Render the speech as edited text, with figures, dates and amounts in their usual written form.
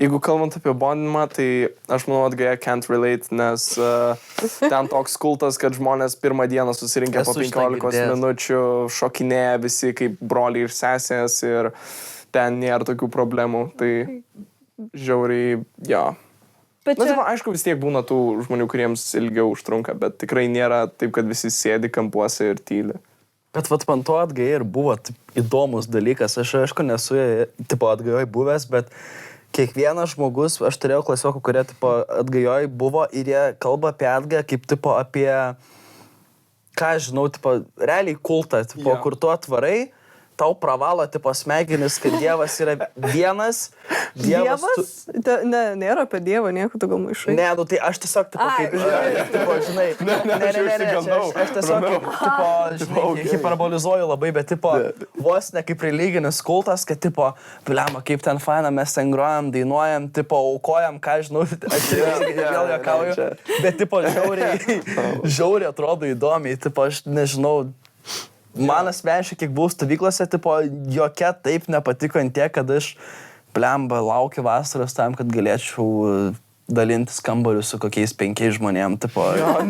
Jeigu kalbant apie bondinimą, tai aš manau, atgaja can't relate, nes ten toks kultas, kad žmonės pirmą dieną susirinkę po 15 minučių, šokinėja visi kaip broliai ir sesės ir ten nėra tokių problemų. Tai žiauriai, jo. Na, taip, aišku, vis tiek būna tų žmonių, kuriems ilgiau užtrunka, bet tikrai nėra taip, kad visi sėdi kampuose ir tyli. Bet man to atgaja ir buvo įdomus dalykas. Aš, aišku, nesu atgajoj buvęs, bet kiekvienas žmogus, aš turėjau klasiokų, kurie atgajoj buvo ir jie kalba apie atgają kaip apie, ką aš žinau, realiai kultą, kur tu atvarai, tau pravalo smegenis, kad Dievas yra vienas. Dievas? Nėra apie Dievą, nieko tu gal maišai. Ne, nu tai aš tiesiog, kaip, žinai, aš tiesiog, žinai, hiperbolizuoju labai, bet, vos ne kaip religinis kultas, kad, bliama, kaip ten faina, mes ten grojam, dainuojam, aukojam, ką žinau, aš vėl juokauju, bet, žiauriai atrodo įdomiai, aš nežinau, man asmeniškai, kiek buvau stovyklose, jokia taip nepatiko ant tiek, kad aš, blemba, laukiu vasaros tam, kad galėčiau dalintis kambariu su kokiais 5 žmonėm,